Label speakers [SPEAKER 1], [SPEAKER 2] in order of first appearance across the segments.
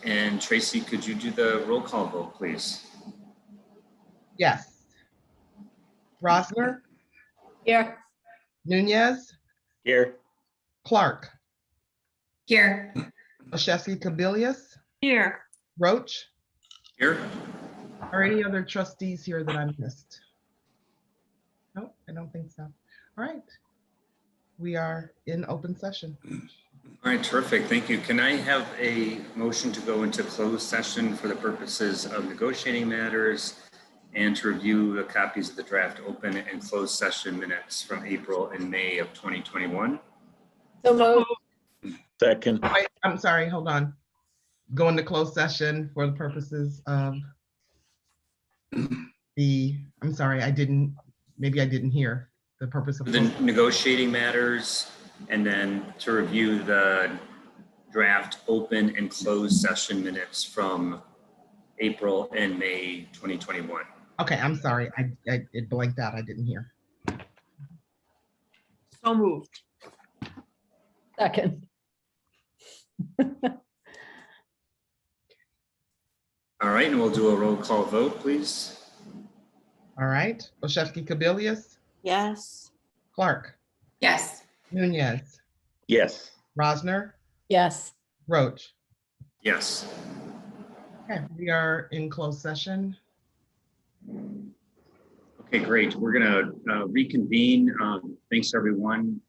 [SPEAKER 1] And Tracy, could you do the roll call vote, please?
[SPEAKER 2] Yes. Rosner,
[SPEAKER 3] Here.
[SPEAKER 2] Nunez,
[SPEAKER 4] Here.
[SPEAKER 2] Clark,
[SPEAKER 3] Here.
[SPEAKER 2] Olszewski-Kabilius,
[SPEAKER 3] Here.
[SPEAKER 2] Roach.
[SPEAKER 1] Here.
[SPEAKER 2] Are any other trustees here that I missed? No, I don't think so. All right. We are in open session.
[SPEAKER 1] All right, terrific. Thank you. Can I have a motion to go into closed session for the purposes of negotiating matters and to review the copies of the draft open and closed session minutes from April and May of 2021?
[SPEAKER 3] So moved.
[SPEAKER 4] Second.
[SPEAKER 2] Wait, I'm sorry, hold on. Go into closed session for the purposes of I'm sorry, maybe I didn't hear the purpose of
[SPEAKER 1] The negotiating matters, and then to review the draft open and closed session minutes from April and May 2021.
[SPEAKER 2] Okay, I'm sorry. It blanked out. I didn't hear.
[SPEAKER 3] So moved. Second.
[SPEAKER 1] All right, and we'll do a roll call vote, please.
[SPEAKER 2] All right. Olszewski-Kabilius,
[SPEAKER 3] Yes.
[SPEAKER 2] Clark,
[SPEAKER 3] Yes.
[SPEAKER 2] Nunez,
[SPEAKER 4] Yes.
[SPEAKER 2] Rosner,
[SPEAKER 3] Yes.
[SPEAKER 2] Roach.
[SPEAKER 1] Yes.
[SPEAKER 2] Okay, we are in closed session.
[SPEAKER 1] Okay, great. We're going to reconvene. Thanks, everyone,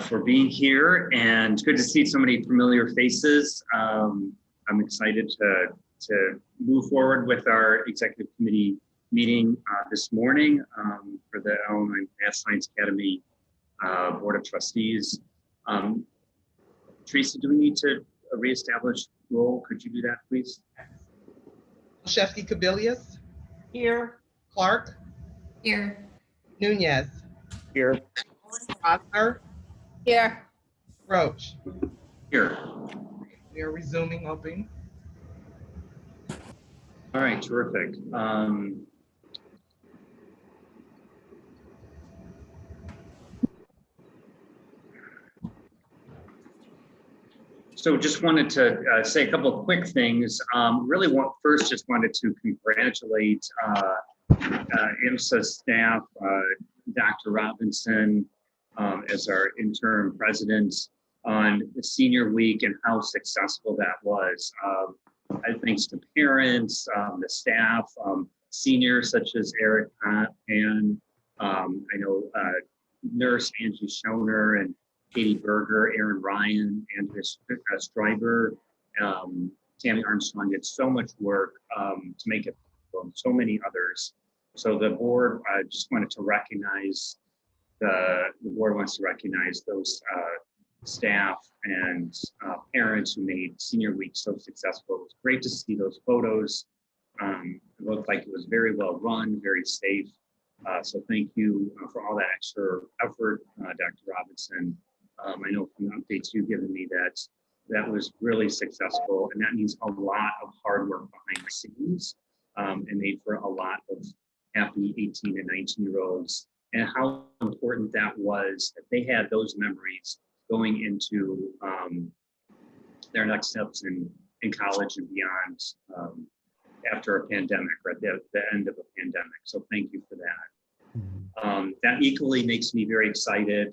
[SPEAKER 1] for being here, and good to see so many familiar faces. I'm excited to move forward with our executive committee meeting this morning for the Illinois Math Science Academy Board of Trustees. Teresa, do we need to reestablish role? Could you do that, please?
[SPEAKER 2] Olszewski-Kabilius,
[SPEAKER 3] Here.
[SPEAKER 2] Clark,
[SPEAKER 3] Here.
[SPEAKER 2] Nunez,
[SPEAKER 4] Here.
[SPEAKER 2] Rosner,
[SPEAKER 3] Here.
[SPEAKER 2] Roach.
[SPEAKER 1] Here.
[SPEAKER 2] We are resuming open.
[SPEAKER 1] All right, terrific. So just wanted to say a couple of quick things. First just wanted to congratulate Imsa staff, Dr. Robinson as our interim president on the senior week and how successful that was. Thanks to parents, the staff, seniors such as Eric and I know nurse Angie Schoner and Katie Berger, Aaron Ryan, Andrea Stryber, Tammy Armstrong did so much work to make it possible, and so many others. So the board just wanted to recognize the board wants to recognize those staff and parents who made senior week so successful. It was great to see those photos. It looked like it was very well run, very safe. So thank you for all that extra effort, Dr. Robinson. I know from the updates you've given me that was really successful, and that means a lot of hard work behind the scenes and made for a lot of happy 18 and 19-year-olds, and how important that was that they had those memories going into their next steps in college and beyond after a pandemic, or at the end of a pandemic. So thank you for that. That equally makes me very excited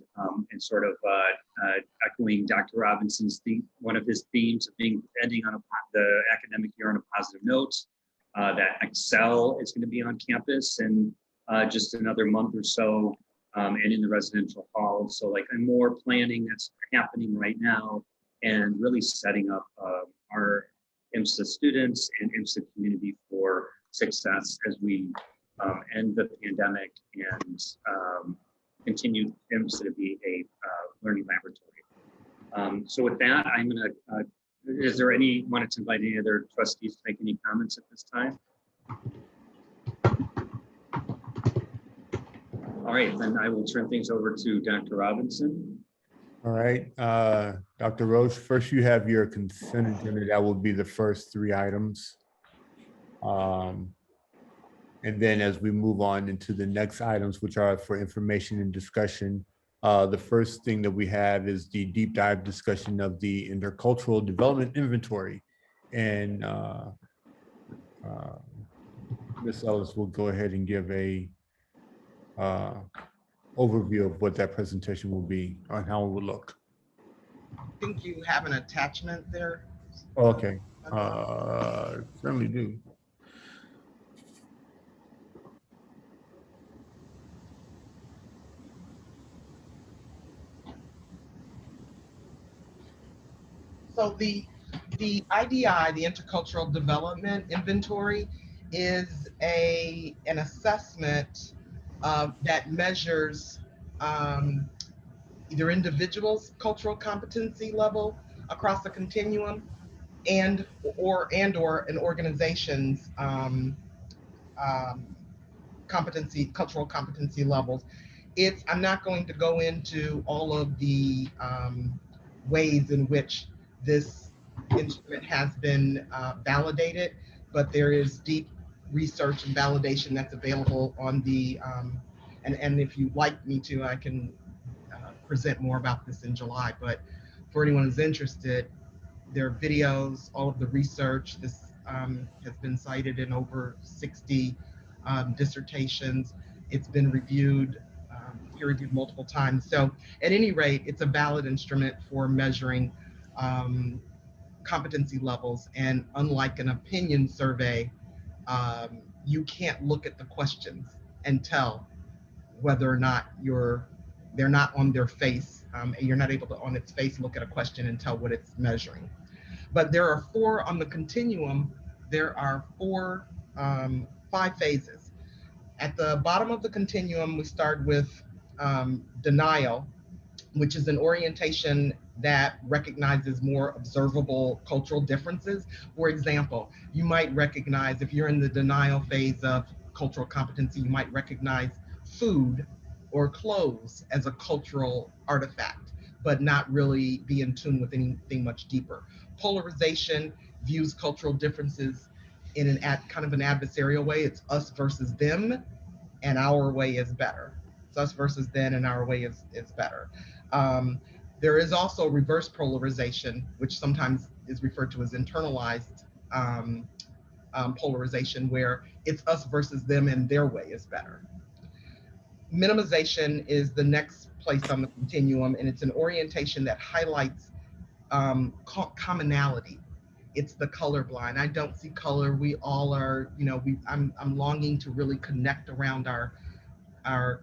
[SPEAKER 1] and sort of echoing Dr. Robinson's one of his themes of ending on the academic year on a positive note, that Excel is going to be on campus in just another month or so, and in the residential hall. So like more planning that's happening right now, and really setting up our Imsa students and Imsa community for success as we end the pandemic and continue Imsa to be a learning laboratory. So with that, I'm going to, is there wanted to invite any other trustees to make any comments at this time? All right, then I will turn things over to Dr. Robinson.
[SPEAKER 5] All right, Dr. Roach, first you have your consent agenda. That will be the first 3 items. And then as we move on into the next items, which are for information and discussion, The first thing that we have is the deep dive discussion of the intercultural development inventory. And Ms. Ellis will go ahead and give a overview of what that presentation will be, on how it will look.
[SPEAKER 2] I think you have an attachment there.
[SPEAKER 5] Okay, certainly do.
[SPEAKER 2] So the IDI, the Intercultural Development Inventory, is an assessment that measures either individuals' cultural competency level across the continuum, and or an organization's cultural competency levels. I'm not going to go into all of the ways in which this instrument has been validated, but there is deep research and validation that's available on the, and if you'd like me to, I can present more about this in July, but for anyone who's interested, there are videos, all of the research. This has been cited in over 60 dissertations. It's been reviewed, peer reviewed multiple times. So at any rate, it's a valid instrument for measuring competency levels. And unlike an opinion survey, you can't look at the questions and tell whether or not they're not on their face. You're not able to, on its face, look at a question and tell what it's measuring. But there are four on the continuum. There are five phases. At the bottom of the continuum, we start with denial, which is an orientation that recognizes more observable cultural differences. For example, you might recognize, if you're in the denial phase of cultural competency, you might recognize food or clothes as a cultural artifact, but not really be in tune with anything much deeper. Polarization views cultural differences in kind of an adversarial way. It's us versus them, and our way is better. It's us versus them, and our way is better. There is also reverse polarization, which sometimes is referred to as internalized polarization, where it's us versus them and their way is better. Minimization is the next place on the continuum, and it's an orientation that highlights commonality. It's the colorblind. I don't see color. We all are, I'm longing to really connect around our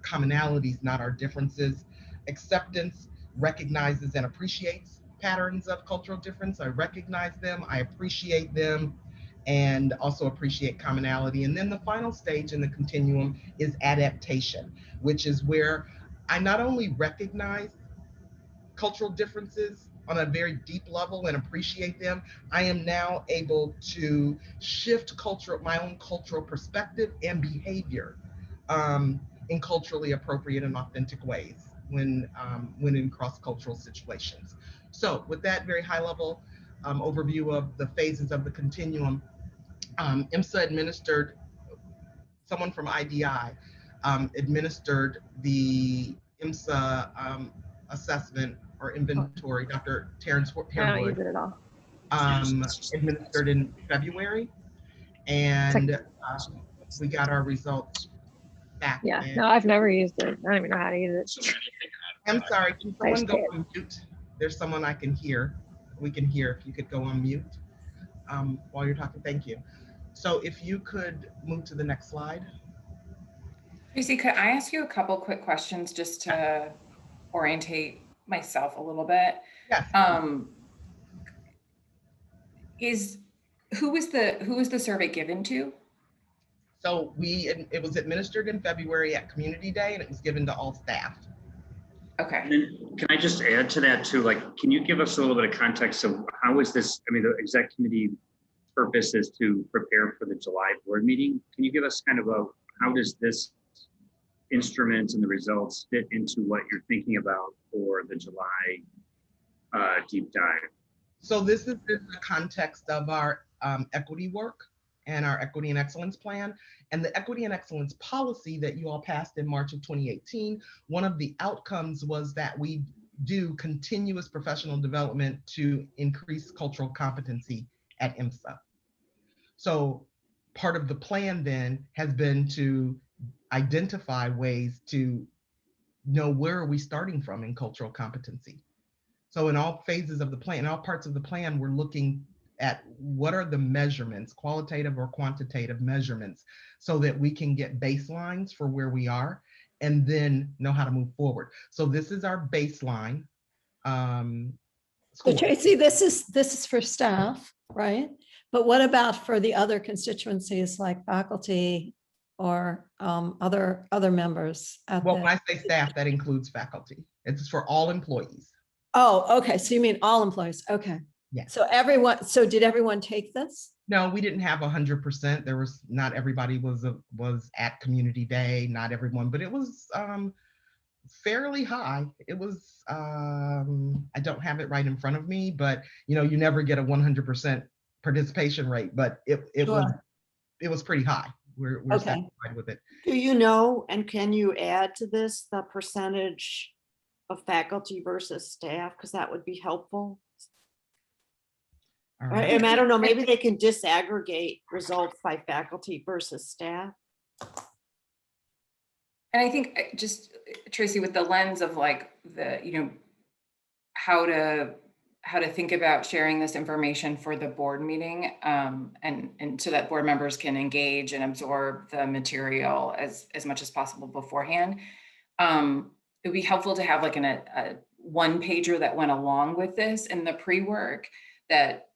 [SPEAKER 2] commonalities, not our differences. Acceptance recognizes and appreciates patterns of cultural difference. I recognize them, I appreciate them, and also appreciate commonality. And then the final stage in the continuum is adaptation, which is where I not only recognize cultural differences on a very deep level and appreciate them, I am now able to shift my own cultural perspective and behavior in culturally appropriate and authentic ways when in cross-cultural situations. So with that very high level overview of the phases of the continuum, Imsa administered, someone from IDI administered the Imsa assessment or inventory. Dr. Terrence Harewood administered in February, and we got our results back.
[SPEAKER 6] Yeah, no, I've never used it. I don't even know how to use it.
[SPEAKER 2] I'm sorry, can someone go on mute? There's someone I can hear. We can hear. If you could go on mute while you're talking, thank you. So if you could move to the next slide.
[SPEAKER 7] Tracy, could I ask you a couple quick questions just to orientate myself a little bit?
[SPEAKER 2] Yes.
[SPEAKER 7] Who was the survey given to?
[SPEAKER 2] So it was administered in February at Community Day, and it was given to all staff.
[SPEAKER 7] Okay.
[SPEAKER 1] And then can I just add to that too? Like, can you give us a little bit of context of how is this? I mean, the exec committee purpose is to prepare for the July board meeting. Can you give us kind of how does this instrument and the results fit into what you're thinking about for the July deep dive?
[SPEAKER 2] So this is in the context of our equity work. and our equity and excellence plan. And the equity and excellence policy that you all passed in March of 2018, one of the outcomes was that we do continuous professional development to increase cultural competency at Imsa. So part of the plan then has been to identify ways to know where are we starting from in cultural competency. So in all phases of the plan, in all parts of the plan, we're looking at what are the measurements, qualitative or quantitative measurements, so that we can get baselines for where we are and then know how to move forward. So this is our baseline.
[SPEAKER 3] So
[SPEAKER 2] Score.
[SPEAKER 3] Tracy, this is for staff, right? But what about for the other constituencies like faculty or other members at
[SPEAKER 2] Well,
[SPEAKER 3] the?
[SPEAKER 2] when I say staff, that includes faculty. It's for all employees.
[SPEAKER 3] Oh, okay. So you mean all employees? Okay.
[SPEAKER 2] Yes.
[SPEAKER 3] So did everyone take this?
[SPEAKER 2] No, we didn't have 100%. There was not everybody was at community day, not everyone, but it was fairly high. It was I don't have it right in front of me, but you never get a 100% participation rate, but it was pretty high. We're
[SPEAKER 3] Okay.
[SPEAKER 2] satisfied with it.
[SPEAKER 8] Do you know, and can you add to this the percentage of faculty versus staff? Because that would be helpful.
[SPEAKER 2] All
[SPEAKER 8] I
[SPEAKER 2] right.
[SPEAKER 8] mean, I don't know, maybe they can disaggregate results by faculty versus staff.
[SPEAKER 7] And I think just Tracy, with the lens of like the, how to think about sharing this information for the board meeting, and so that board members can engage and absorb the material as much as possible beforehand. It would be helpful to have like a one pager that went along with this in the pre-work that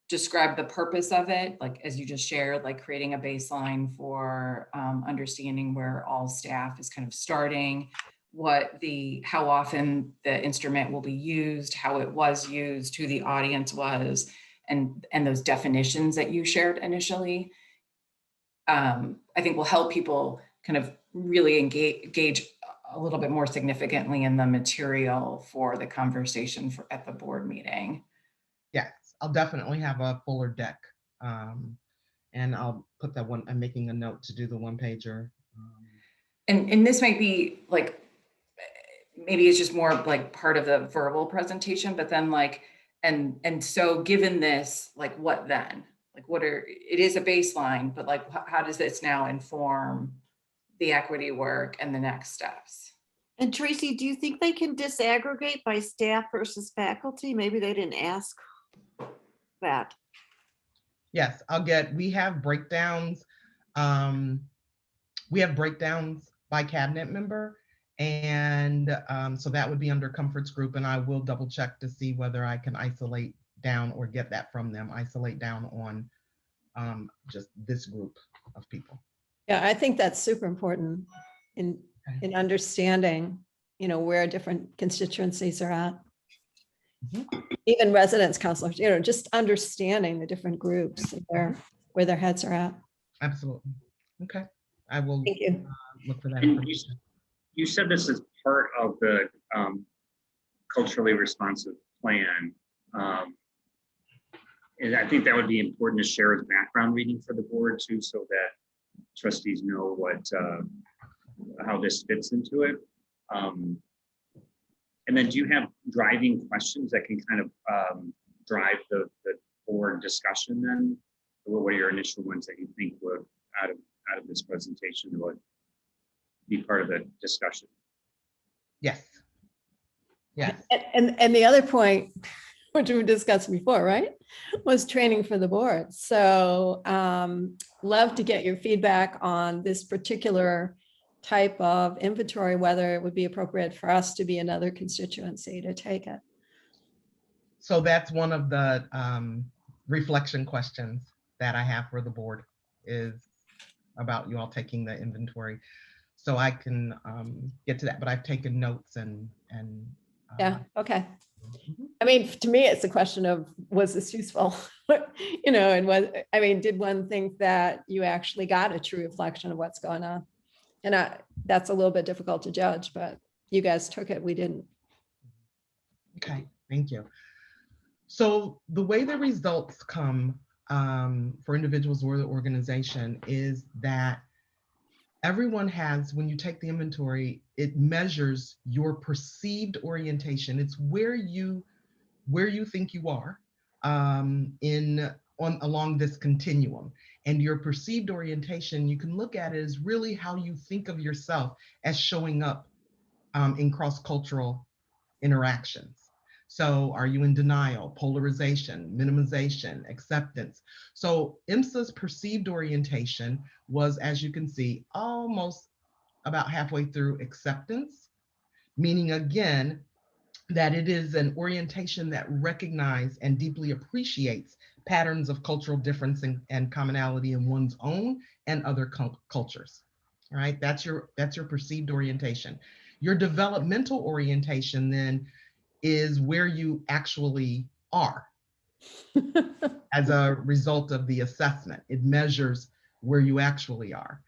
[SPEAKER 7] described the purpose of it, like as you just shared, like creating a baseline for understanding where all staff is kind of starting, how often the instrument will be used, how it was used, who the audience was, and those definitions that you shared initially. I think will help people kind of really engage a little bit more significantly in the material for the conversation at the board meeting.
[SPEAKER 2] Yes, I'll definitely have a fuller deck. And I'll put that one, I'm making a note to do the one pager.
[SPEAKER 7] And this might be like, maybe it's just more like part of the verbal presentation, but then like, and so given this, like what then? Like it is a baseline, but like how does this now inform the equity work and the next steps?
[SPEAKER 8] And Tracy, do you think they can disaggregate by staff versus faculty? Maybe they didn't ask that.
[SPEAKER 2] Yes, we have breakdowns. We have breakdowns by cabinet member. And so that would be under Comfort's group, and I will double check to see whether I can isolate down or get that from them, isolate down on just this group of people.
[SPEAKER 3] Yeah, I think that's super important in understanding, where different constituencies are at.
[SPEAKER 2] Mhm.
[SPEAKER 3] Even residence counselors, just understanding the different groups and where their heads are at.
[SPEAKER 2] Absolutely. Okay. I will
[SPEAKER 3] Thank you.
[SPEAKER 2] look for that
[SPEAKER 1] And
[SPEAKER 2] information.
[SPEAKER 1] you said this is part of the culturally responsive plan. And I think that would be important to share as background reading for the board too, so that trustees know how this fits into it. And then do you have driving questions that can kind of drive the board discussion then? What are your initial ones that you think would, out of this presentation, would be part of the discussion?
[SPEAKER 2] Yes. Yes.
[SPEAKER 3] And the other point, which we discussed before, right, was training for the board. So love to get your feedback on this particular type of inventory, whether it would be appropriate for us to be another constituency to take it.
[SPEAKER 2] So that's one of the reflection questions that I have for the board, is about you all taking the inventory. So I can get to that, but I've taken notes and
[SPEAKER 3] Yeah, okay.
[SPEAKER 2] Mhm.
[SPEAKER 3] I mean, to me, it's a question of, was this useful? And did one think that you actually got a true reflection of what's going on? And that's a little bit difficult to judge, but you guys took it, we didn't.
[SPEAKER 2] Okay, thank you. So the way the results come, for individuals or the organization is that everyone has, when you take the inventory, it measures your perceived orientation. It's where you think you are along this continuum. And your perceived orientation, you can look at it as really how you think of yourself as showing up in cross-cultural interactions. So are you in denial, polarization, minimization, acceptance? So Imsa's perceived orientation was, as you can see, almost about halfway through acceptance, meaning again, that it is an orientation that recognizes and deeply appreciates patterns of cultural difference and commonality in one's own and other cultures. All right, that's your perceived orientation. Your developmental orientation then is where you actually are as a result of the assessment. It measures where you actually are.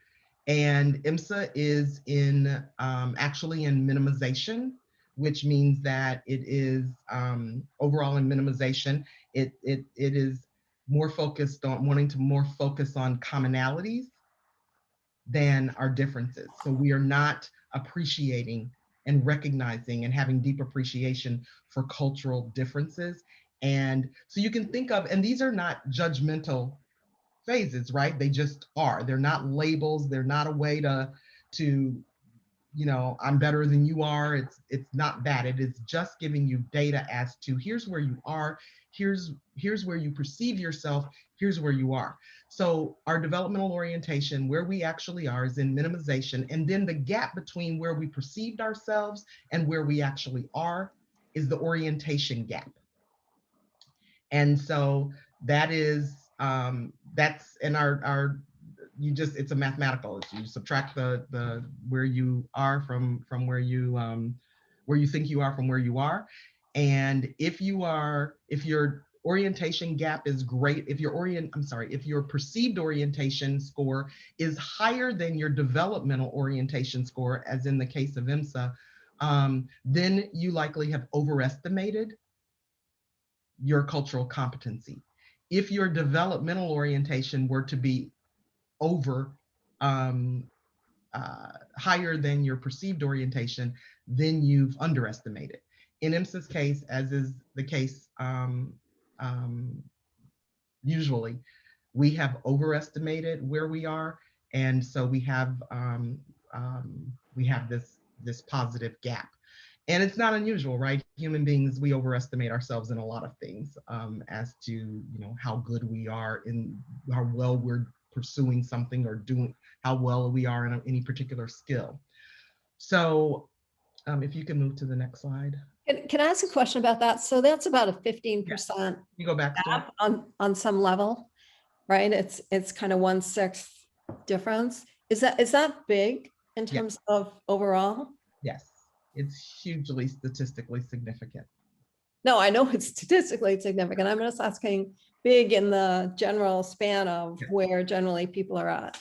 [SPEAKER 2] And IMSA is in actually in minimization, which means that it is overall in minimization. It is more focused on wanting to more focus on commonalities than our differences. So we are not appreciating and recognizing and having deep appreciation for cultural differences. And so you can think of, and these are not judgmental phases, right? They just are. They're not labels. They're not a way to you know, I'm better than you are. It's not that. It is just giving you data as to here's where you are, here's where you perceive yourself, here's where you are. So our developmental orientation, where we actually are, is in minimization. And then the gap between where we perceived ourselves and where we actually are is the orientation gap. And so that is, that's in our it's a mathematical, you subtract the where you are from where you think you are from where you are. And if your orientation gap is great, if your perceived orientation score is higher than your developmental orientation score, as in the case of IMSA, then you likely have overestimated your cultural competency. If your developmental orientation were to be over higher than your perceived orientation, then you've underestimated. In IMSA's case, as is the case usually, we have overestimated where we are, and so we have this positive gap. And it's not unusual, right? Human beings, we overestimate ourselves in a lot of things as to how good we are in how well we're pursuing something or doing how well we are in any particular skill. So if you can move to the next slide.
[SPEAKER 3] Can I ask a question about that? So that's about a 15%
[SPEAKER 2] You go back
[SPEAKER 3] gap on some level, right? It's kind of 1/6 difference. Is that big in terms of overall?
[SPEAKER 2] Yes, it's hugely statistically significant.
[SPEAKER 3] No, I know it's statistically significant. I'm just asking big in the general span of where generally people are at.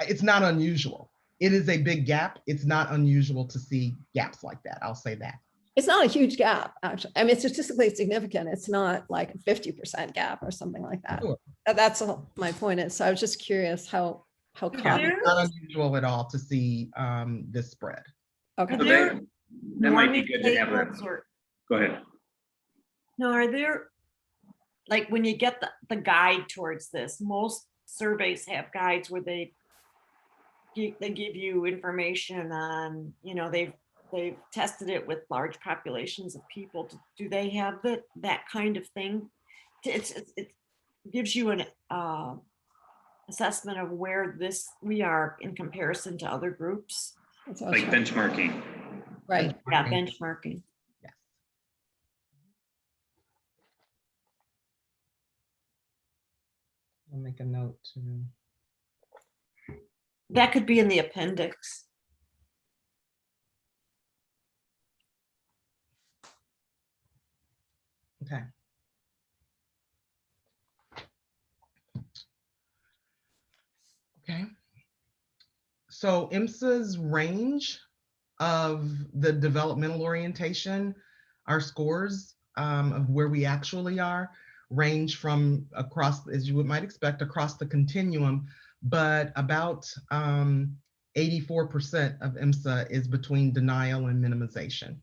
[SPEAKER 2] It's not unusual. It is a big gap. It's not unusual to see gaps like that. I'll say that.
[SPEAKER 3] It's not a huge gap, actually. I mean, it's statistically significant. It's not like a 50% gap or something like that.
[SPEAKER 2] Sure.
[SPEAKER 3] That's all my point is. So I was just curious how common.
[SPEAKER 2] It's not unusual at all to see this spread.
[SPEAKER 3] Okay.
[SPEAKER 1] So that might be good to have a, go ahead.
[SPEAKER 8] No, are there, like when you get the guide towards this, most surveys have guides where they give you information on, they've tested it with large populations of people. Do they have that kind of thing? It gives you an assessment of where we are in comparison to other groups.
[SPEAKER 1] Like benchmarking.
[SPEAKER 3] Right.
[SPEAKER 8] Yeah, benchmarking.
[SPEAKER 2] Yes. I'll make a note to.
[SPEAKER 8] That could be in the appendix.
[SPEAKER 2] Okay. Okay. So IMSA's range of the developmental orientation, our scores of where we actually are, range from across, as you might expect, across the continuum, but about 84% of IMSA is between denial and minimization.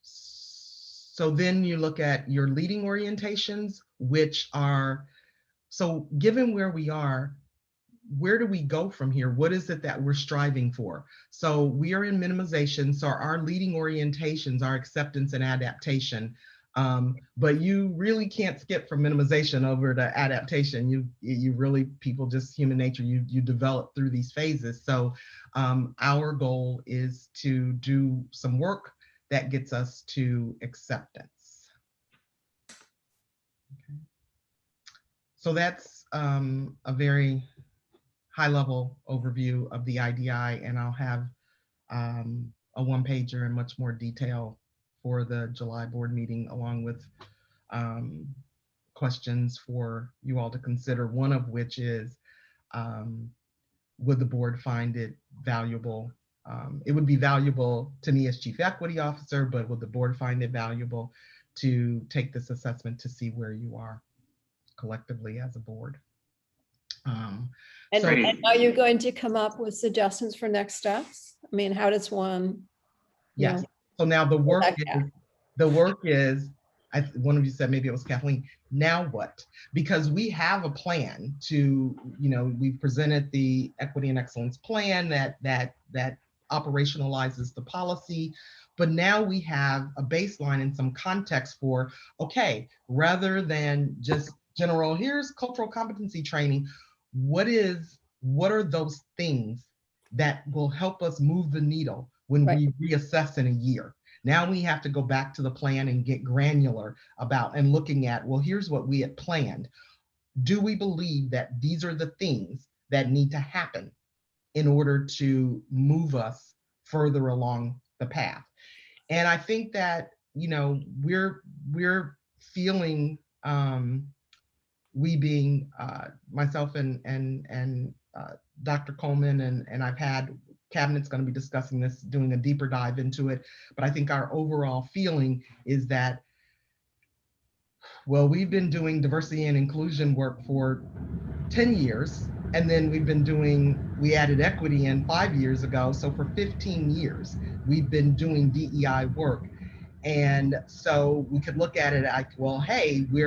[SPEAKER 2] So then you look at your leading orientations, which are, so given where we are, where do we go from here? What is it that we're striving for? So we are in minimization. So our leading orientations are acceptance and adaptation. But you really can't skip from minimization over to adaptation. You really, people, just human nature, you develop through these phases. So our goal is to do some work that gets us to acceptance. Okay. So that's a very high-level overview of the IDI, and I'll have a one-pager in much more detail for the July board meeting, along with questions for you all to consider, one of which is, would the board find it valuable? It would be valuable to me as Chief Equity Officer, but would the board find it valuable to take this assessment to see where you are collectively as a board?
[SPEAKER 3] And
[SPEAKER 2] So-
[SPEAKER 3] and are you going to come up with suggestions for next steps? I mean, how does one? you
[SPEAKER 2] Yes.
[SPEAKER 3] know,
[SPEAKER 2] So now the work
[SPEAKER 3] that
[SPEAKER 2] is, one of you said, maybe it was Kathleen, now what? Because we have a plan to, we presented the equity and excellence plan that operationalizes the policy, but now we have a baseline and some context for, okay, rather than just general, here's cultural competency training, what are those things that will help us move the needle when
[SPEAKER 3] Right.
[SPEAKER 2] we reassess in a year? Now we have to go back to the plan and get granular about and looking at, well, here's what we had planned. Do we believe that these are the things that need to happen in order to move us further along the path? And I think that, we're feeling, we being myself and Dr. Coleman, and I've had Cabinet's going to be discussing this, doing a deeper dive into it. But I think our overall feeling is that, well, we've been doing diversity and inclusion work for 10 years, and then we added equity in 5 years ago. So for 15 years, we've been doing DEI work. And so we could look at it like, well, hey, we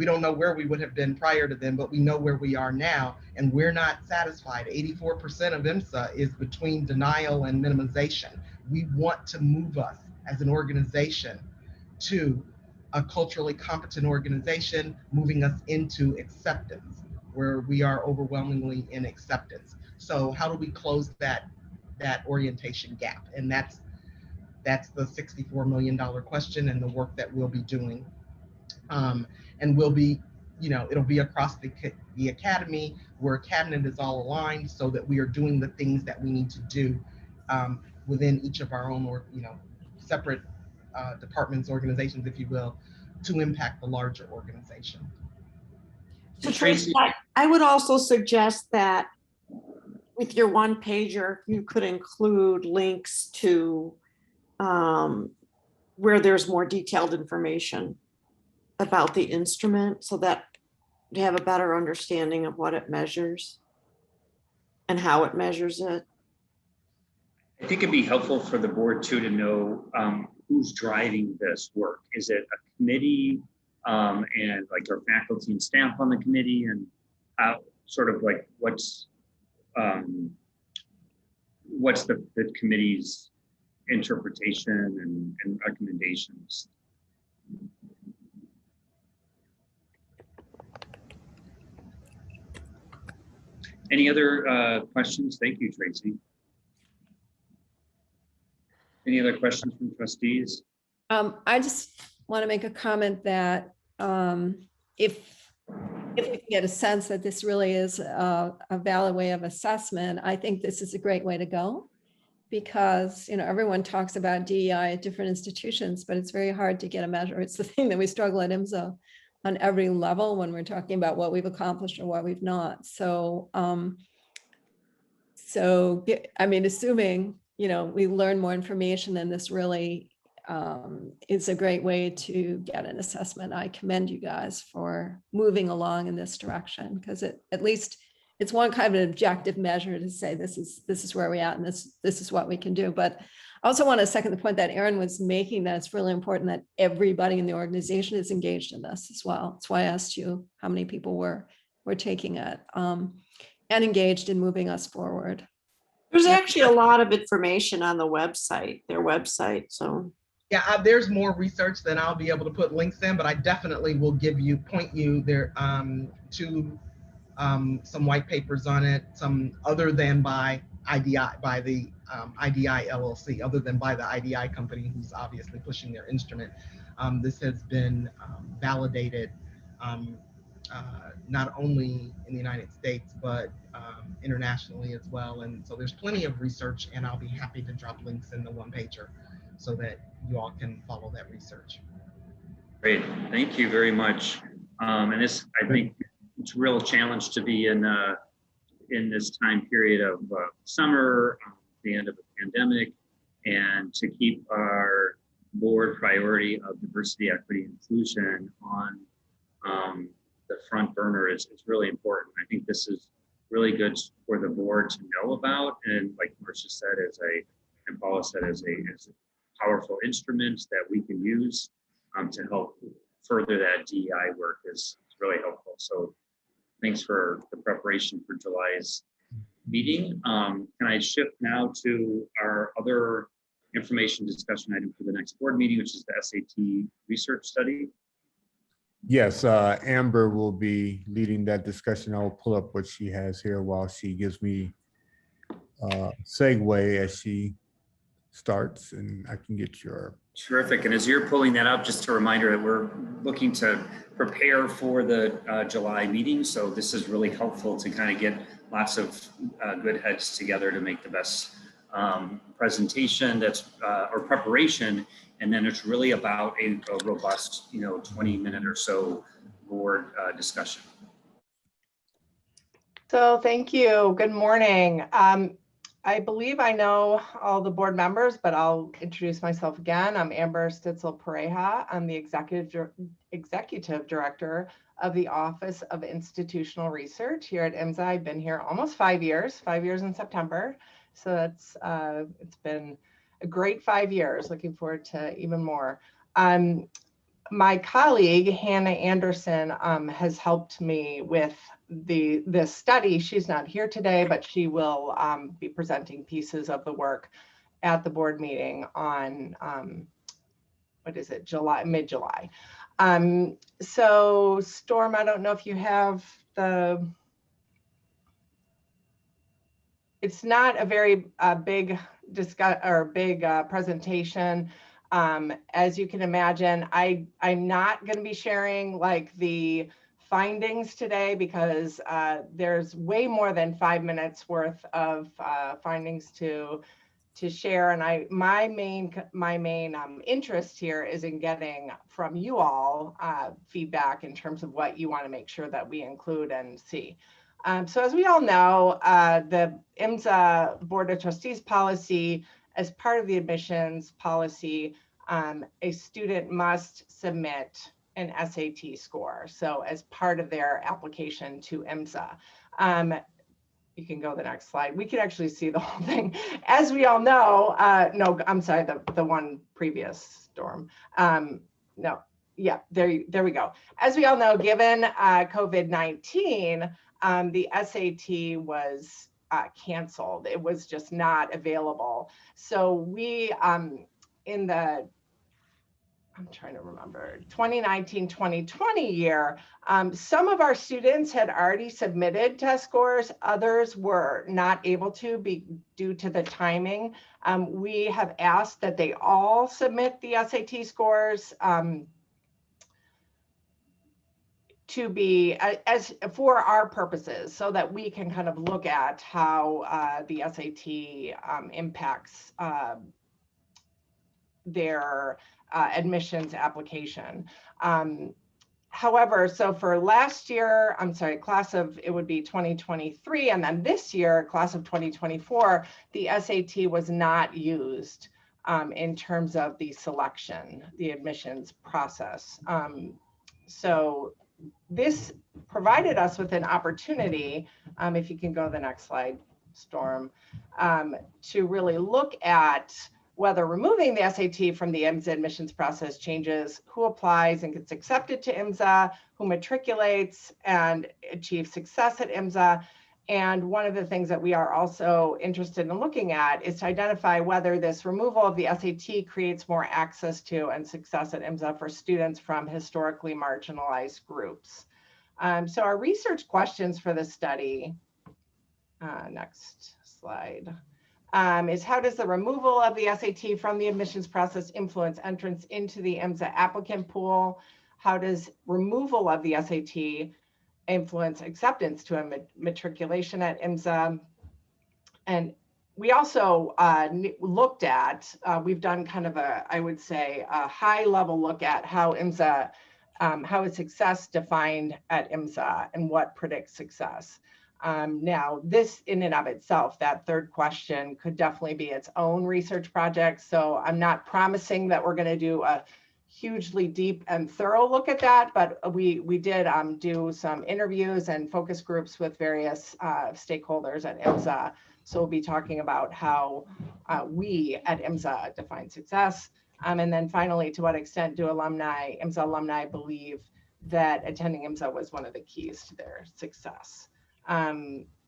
[SPEAKER 2] don't know where we would have been prior to them, but we know where we are now, and we're not satisfied. 84% of IMSA is between denial and minimization. We want to move us as an organization to a culturally competent organization, moving us into acceptance, where we are overwhelmingly in acceptance. So how do we close that orientation gap? And that's the $64 million question, and the work that we'll be doing. And we'll be, it'll be across the academy, where Cabinet is all aligned, so that we are doing the things that we need to do within each of our own, separate departments, organizations, if you will, to impact the larger organization.
[SPEAKER 8] So Tracy, I would also suggest that with your one pager, you could include links to where there's more detailed information about the instrument, so that you have a better understanding of what it measures and how it measures it.
[SPEAKER 1] I think it'd be helpful for the board too to know who's driving this work. Is it a committee and like our faculty and staff on the committee, and how sort of like what's the committee's interpretation and recommendations? Any other questions? Thank you, Tracy. Any other questions from trustees?
[SPEAKER 3] I just want to make a comment that if we can get a sense that this really is a valid way of assessment, I think this is a great way to go, because everyone talks about DEI at different institutions, but it's very hard to get a measure. It's the thing that we struggle at IMSA on every level when we're talking about what we've accomplished or what we've not. So, assuming we learn more information and this really is a great way to get an assessment. I commend you guys for moving along in this direction, because at least it's one kind of objective measure to say this is where we're at and this is what we can do. But I also want to second the point that Erin was making, that it's really important that everybody in the organization is engaged in this as well. That's why I asked you how many people were taking it and engaged in moving us forward.
[SPEAKER 9] There's actually a lot of information on the website, their website, so.
[SPEAKER 2] Yeah, there's more research than I'll be able to put links in, but I definitely will point you there to some white papers on it, some other than by IDI, by the IDI LLC, other than by the IDI company who's obviously pushing their instrument. This has been validated not only in the United States, but internationally as well. And so there's plenty of research, and I'll be happy to drop links in the one pager so that you all can follow that research.
[SPEAKER 1] Great, thank you very much. And this, I think, it's a real challenge to be in this time period of summer, the end of the pandemic, and to keep our board priority of diversity, equity, inclusion on the front burner is really important. I think this is really good for the board to know about, and like Marcia said, and Paula said, as a powerful instrument that we can use to help further that DEI work is really helpful. So thanks for the preparation for July's meeting. Can I shift now to our other information discussion item for the next board meeting, which is the SAT research study?
[SPEAKER 5] Yes, Amber will be leading that discussion. I will pull up what she has here while she gives me segue as she starts, and I can get your.
[SPEAKER 1] Terrific. And as you're pulling that up, just a reminder that we're looking to prepare for the July meeting. So this is really helpful to kind of get lots of good heads together to make the best presentation or preparation. And then it's really about a robust, 20-minute or so board discussion.
[SPEAKER 10] So thank you. Good morning. I believe I know all the board members, but I'll introduce myself again. I'm Amber Stitzel-Pareja. I'm the executive director of the Office of Institutional Research here at Imsa. I've been here almost 5 years in September. So that's it's been a great 5 years. Looking forward to even more. My colleague, Hannah Anderson, has helped me with this study. She's not here today, but she will be presenting pieces of the work at the board meeting on, mid-July. So Storm, I don't know if you have it's not a very big presentation. As you can imagine, I'm not going to be sharing like the findings today because there's way more than 5 minutes worth of findings to share. And my main interest here is in getting from you all feedback in terms of what you want to make sure that we include and see. So as we all know, the Imsa Board of Trustees policy, as part of the admissions policy, a student must submit an SAT score. So as part of their application to Imsa. You can go to the next slide. We can actually see the whole thing. As we all know, no, I'm sorry, the one previous, Storm. No, yeah, there we go. As we all know, given COVID-19, the SAT was canceled. It was just not available. So we, in the, I'm trying to remember, 2019-2020 year, some of our students had already submitted test scores. Others were not able to be due to the timing. We have asked that they all submit the SAT scores to be as for our purposes, so that we can kind of look at how the SAT impacts their admissions application. However, so for last year, I'm sorry, it would be 2023, and then this year, class of 2024, the SAT was not used in terms of the selection, the admissions process. So this provided us with an opportunity, if you can go to the next slide, Storm, to really look at whether removing the SAT from the IMSA admissions process changes who applies and gets accepted to IMSA, who matriculates and achieves success at IMSA. And one of the things that we are also interested in looking at is to identify whether this removal of the SAT creates more access to and success at IMSA for students from historically marginalized groups. So our research questions for this study, next slide, is how does the removal of the SAT from the admissions process influence entrance into the IMSA applicant pool? How does removal of the SAT influence acceptance to a matriculation at IMSA? And we also looked at, we've done kind of a, I would say, a high level look at how IMSA, how is success defined at IMSA and what predicts success. Now, this in and of itself, that third question could definitely be its own research project. So I'm not promising that we're going to do a hugely deep and thorough look at that, but we did do some interviews and focus groups with various stakeholders at IMSA. So we'll be talking about how we at IMSA define success. And then finally, to what extent do alumni, IMSA alumni, believe that attending IMSA was one of the keys to their success?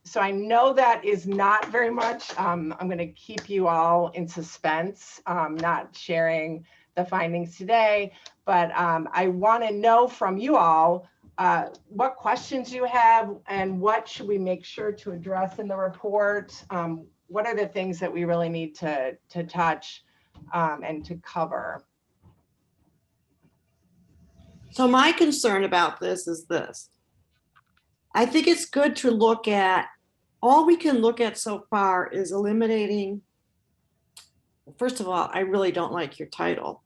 [SPEAKER 10] So I know that is not very much. I'm going to keep you all in suspense, not sharing the findings today, but I want to know from you all what questions you have and what should we make sure to address in the report. What are the things that we really need to touch and to cover?
[SPEAKER 9] So my concern about this is this. I think it's good to look at, all we can look at so far is eliminating, first of all, I really don't like your title.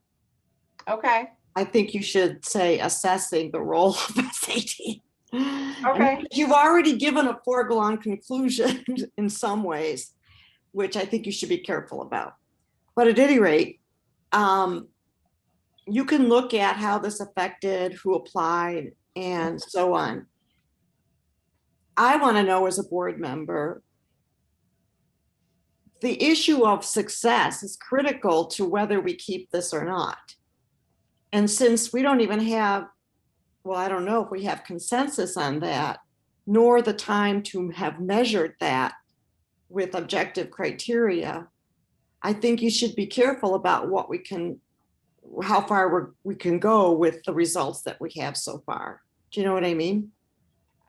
[SPEAKER 10] Okay.
[SPEAKER 9] I think you should say assessing the role of SAT.
[SPEAKER 10] Okay.
[SPEAKER 9] You've already given a foregone conclusion in some ways, which I think you should be careful about. But at any rate, you can look at how this affected who applied and so on. I want to know as a board member, the issue of success is critical to whether we keep this or not. And since we don't even have, well, I don't know if we have consensus on that, nor the time to have measured that with objective criteria, I think you should be careful about what we can, how far we can go with the results that we have so far. Do you know what I mean?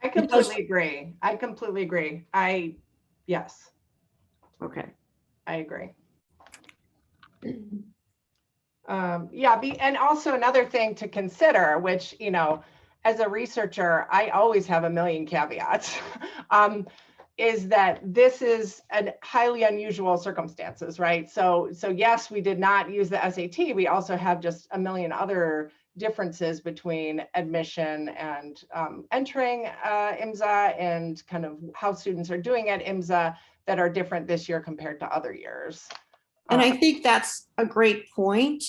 [SPEAKER 10] I completely agree. I completely agree. Yes.
[SPEAKER 9] Okay.
[SPEAKER 10] I agree. Yeah, and also another thing to consider, which, you know, as a researcher, I always have a million caveats, is that this is a highly unusual circumstances, right? So yes, we did not use the SAT. We also have just a million other differences between admission and entering IMSA and kind of how students are doing at IMSA that are different this year compared to other years.
[SPEAKER 9] And I think that's a great point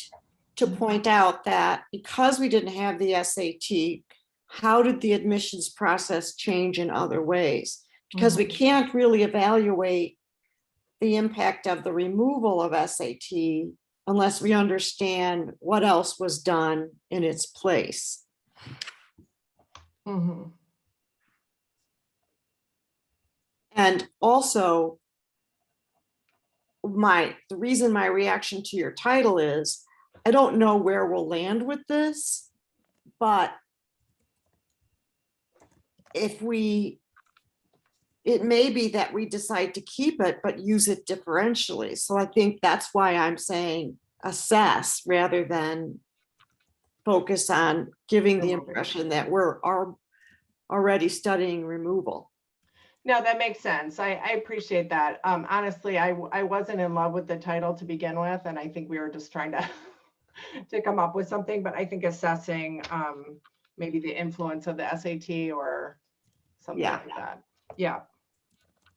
[SPEAKER 9] to point out that because we didn't have the SAT, how did the admissions process change in other ways? Because we can't really evaluate the impact of the removal of SAT unless we understand what else was done in its place.
[SPEAKER 10] Mm-hmm.
[SPEAKER 9] And also, the reason my reaction to your title is, I don't know where we'll land with this, but it may be that we decide to keep it, but use it differentially. So I think that's why I'm saying assess rather than focus on giving the impression that we're already studying removal.
[SPEAKER 10] No, that makes sense. I appreciate that. Honestly, I wasn't in love with the title to begin with, and I think we were just trying to come up with something, but I think assessing maybe the influence of the SAT or something like that. Yeah.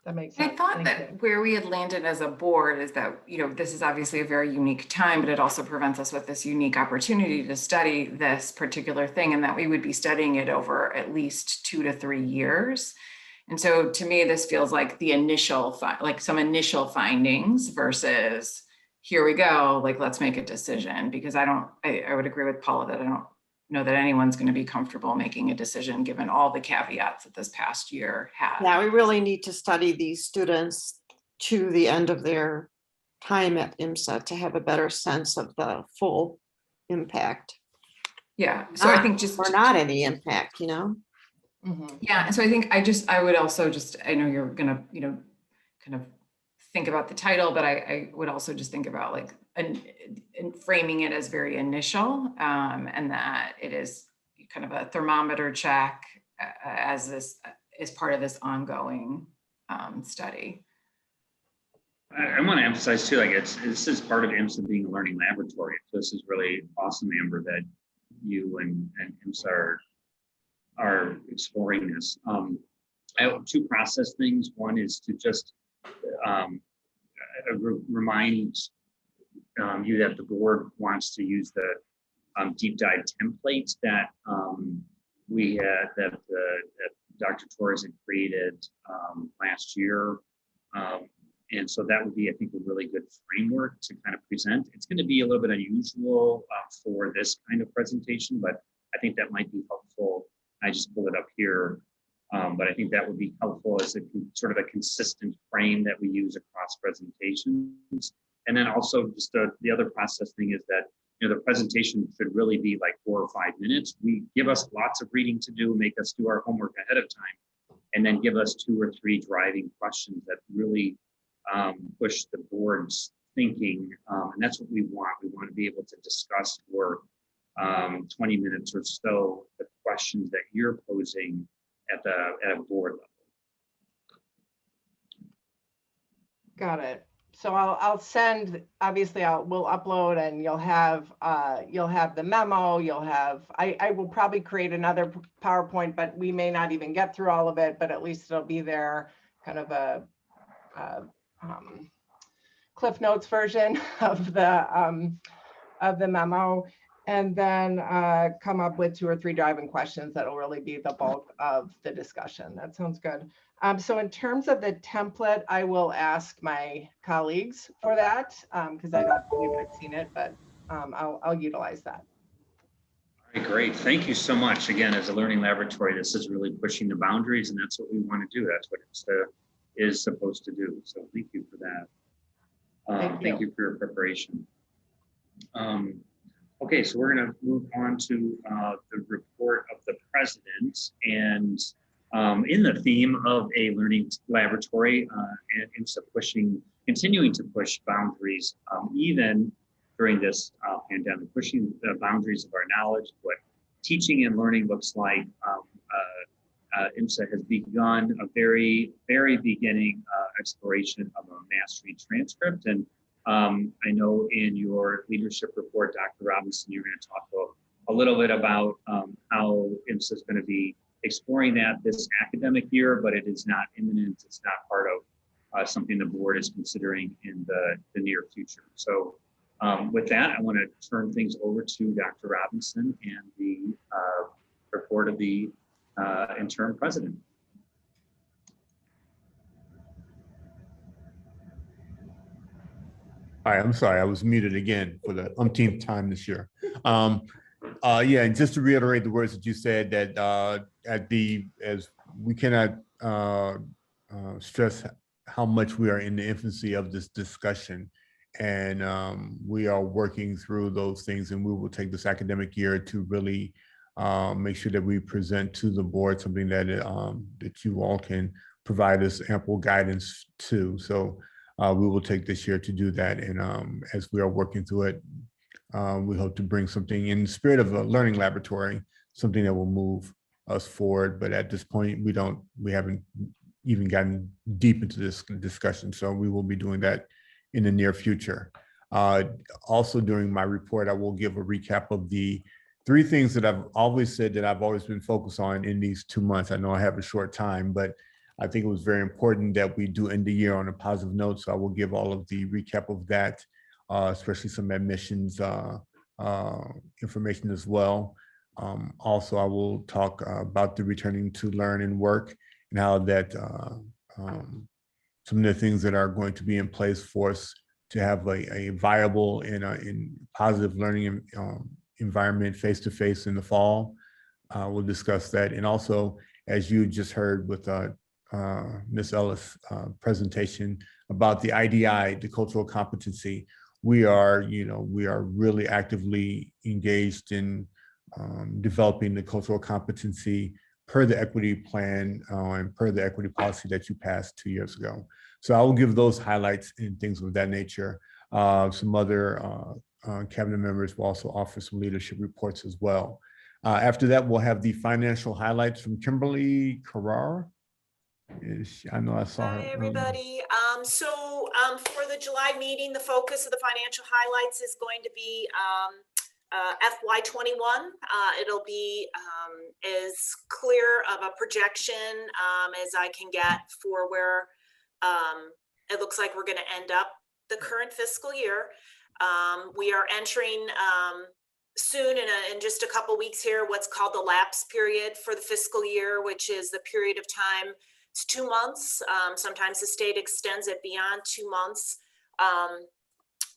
[SPEAKER 10] That makes
[SPEAKER 7] I
[SPEAKER 10] sense.
[SPEAKER 7] thought
[SPEAKER 10] Thank
[SPEAKER 7] that
[SPEAKER 10] you.
[SPEAKER 7] where we had landed as a board is that, this is obviously a very unique time, but it also prevents us with this unique opportunity to study this particular thing, and that we would be studying it over at least 2 to 3 years. And so to me, this feels like the initial, like some initial findings versus here we go, like, let's make a decision, because I would agree with Paula that I don't know that anyone's going to be comfortable making a decision given all the caveats that this past year had.
[SPEAKER 9] Yeah, we really need to study these students to the end of their time at Imsa to have a better sense of the full impact.
[SPEAKER 7] Yeah, so I think just
[SPEAKER 9] or not any impact,
[SPEAKER 10] Mhm.
[SPEAKER 7] Yeah, and so I think I would also just, I know you're gonna, kind of think about the title, but I would also just think about like and framing it as very initial, and that it is kind of a thermometer check as part of this ongoing study.
[SPEAKER 1] I want to emphasize too, like this is part of IMSA being a learning laboratory. This is really awesome, Amber, that you and IMSA are exploring this. I have 2 process things. One is to just remind you that the board wants to use the deep dive template that we had that Dr. Torres had created last year. And so that would be, I think, a really good framework to kind of present. It's going to be a little bit unusual for this kind of presentation, but I think that might be helpful. I just pulled it up here, but I think that would be helpful as a sort of a consistent frame that we use across presentations. And then also just the other process thing is that, the presentation should really be like 4 or 5 minutes. We give us lots of reading to do, make us do our homework ahead of time, and then give us 2 or 3 driving questions that really push the board's thinking. And that's what we want. We want to be able to discuss for 20 minutes or so the questions that you're posing at a board level.
[SPEAKER 10] Got it. So I'll send, obviously we'll upload, and you'll have the memo, I will probably create another PowerPoint, but we may not even get through all of it, but at least it'll be there, kind of a Cliff Notes version of the memo, and then come up with 2 or 3 driving questions that'll really be the bulk of the discussion. That sounds good. So in terms of the template, I will ask my colleagues for that because I don't believe I've seen it, but I'll utilize that.
[SPEAKER 1] All right, great. Thank you so much. Again, as a learning laboratory, this is really pushing the boundaries, and that's what we want to do. That's what IMSA is supposed to do. So thank you for that. Thank you for your preparation. Okay, so we're going to move on to the report of the president, and in the theme of a learning laboratory, and IMSA continuing to push boundaries, even during this pandemic, pushing the boundaries of our knowledge, what teaching and learning looks like. IMSA has begun a very, very beginning exploration of a mastery transcript. And I know in your leadership report, Dr. Robinson, you're going to talk a little bit about how IMSA is going to be exploring that this academic year, but it is not imminent. It's not part of something the board is considering in the near future. So with that, I want to turn things over to Dr. Robinson and the report of the interim president.
[SPEAKER 5] Hi, I'm sorry, I was muted again for the umpteenth time this year. Yeah, and just to reiterate the words that you said, that as we cannot stress how much we are in the infancy of this discussion, and we are working through those things, and we will take this academic year to really make sure that we present to the board something that that you all can provide us ample guidance to. So we will take this year to do that, and as we are working through it, we hope to bring something in the spirit of a learning laboratory, something that will move us forward. But at this point, we haven't even gotten deep into this discussion. So we will be doing that in the near future. Also during my report, I will give a recap of the 3 things that I've always said that I've always been focused on in these 2 months. I know I have a short time, but I think it was very important that we do end the year on a positive note. So I will give all of the recap of that, especially some admissions information as well. Also, I will talk about the returning to learn and work and how that some of the things that are going to be in place for us to have a viable and positive learning environment face-to-face in the fall. We'll discuss that. And also, as you just heard with Ms. Ellis' presentation about the IDI, the cultural competency, we are really actively engaged in developing the cultural competency per the equity plan and per the equity policy that you passed 2 years ago. So I will give those highlights and things of that nature. Some other cabinet members will also offer some leadership reports as well. After that, we'll have the financial highlights from Kimberly Carrara. I know I saw her.
[SPEAKER 11] Hi, everybody. For the July meeting, the focus of the financial highlights is going to be FY21. It'll be as clear of a projection as I can get for where it looks like we're going to end up the current fiscal year. We are entering soon in just a couple weeks here what's called the lapse period for the fiscal year, which is the period of time. It's 2 months. Sometimes the state extends it beyond 2 months,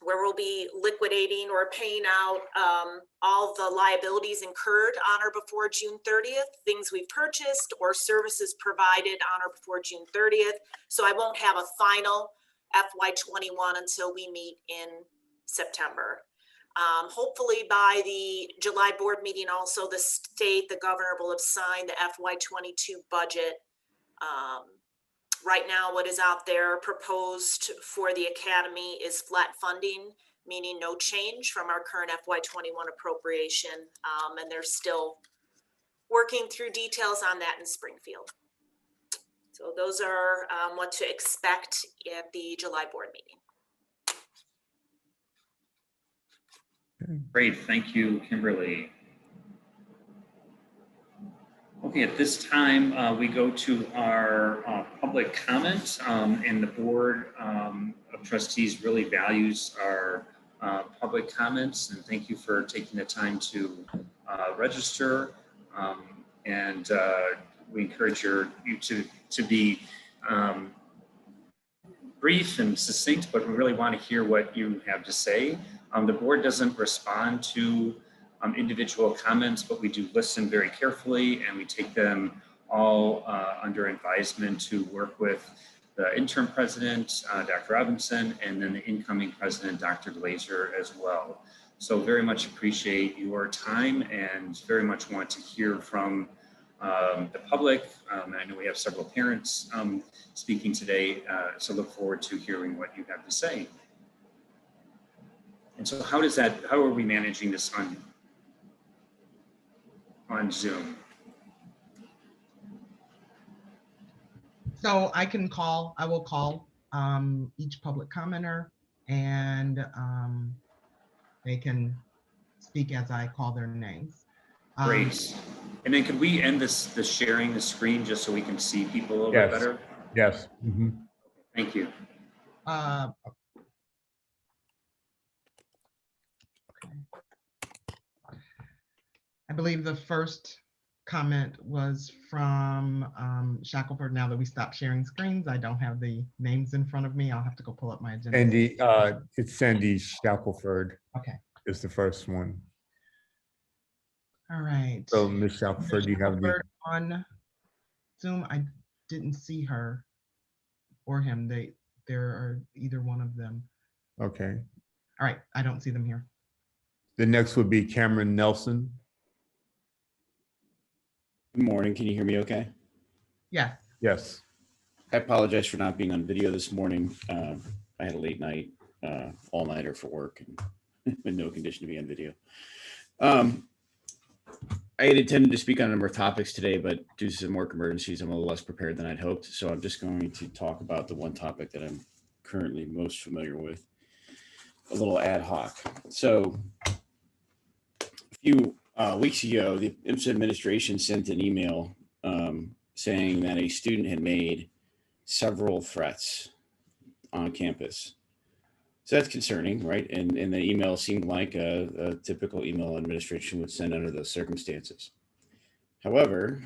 [SPEAKER 11] where we'll be liquidating or paying out all the liabilities incurred on or before June 30th, things we've purchased or services provided on or before June 30th. So I won't have a final FY21 until we meet in September. Hopefully by the July board meeting, also the state, the governor will have signed the FY22 budget. Right now, what is out there proposed for the academy is flat funding, meaning no change from our current FY21 appropriation. And they're still working through details on that in Springfield. So those are what to expect at the July board meeting.
[SPEAKER 1] Great, thank you, Kimberly. Okay, at this time, we go to our public comment, and the Board of Trustees really values our public comments, and thank you for taking the time to register. And we encourage you to be brief and succinct, but we really want to hear what you have to say. The board doesn't respond to individual comments, but we do listen very carefully, and we take them all under advisement to work with the interim president, Dr. Robinson, and then the incoming president, Dr. Glazer, as well. So very much appreciate your time and very much want to hear from the public. I know we have several parents speaking today, so look forward to hearing what you have to say. And so how are we managing this on Zoom?
[SPEAKER 2] So I will call each public commenter, and they can speak as I call their names.
[SPEAKER 1] Great. And then could we end the sharing the screen just so we can see people a little bit better?
[SPEAKER 5] Yes. Mm-hmm.
[SPEAKER 1] Thank you.
[SPEAKER 2] I believe the first comment was from Shackelford. Now that we stopped sharing screens, I don't have the names in front of me. I'll have to go pull up my agenda.
[SPEAKER 5] Sandy, it's Sandy Shackelford.
[SPEAKER 2] Okay.
[SPEAKER 5] Is the first one.
[SPEAKER 2] All right.
[SPEAKER 5] So Ms. Shackelford, you have the
[SPEAKER 2] on Zoom. I didn't see her or him. There are either one of them.
[SPEAKER 5] Okay.
[SPEAKER 2] All right. I don't see them here.
[SPEAKER 5] The next would be Cameron Nelson.
[SPEAKER 12] Good morning. Can you hear me okay?
[SPEAKER 2] Yes.
[SPEAKER 5] Yes.
[SPEAKER 12] I apologize for not being on video this morning. I had a late night, all-nighter for work and in no condition to be on video. I had intended to speak on a number of topics today, but due to some work emergencies, I'm a little less prepared than I'd hoped. So I'm just going to talk about the one topic that I'm currently most familiar with, a little ad hoc. So a few weeks ago, the Imsa administration sent an email saying that a student had made several threats on campus. So that's concerning, right? And the email seemed like a typical email administration would send under those circumstances. However,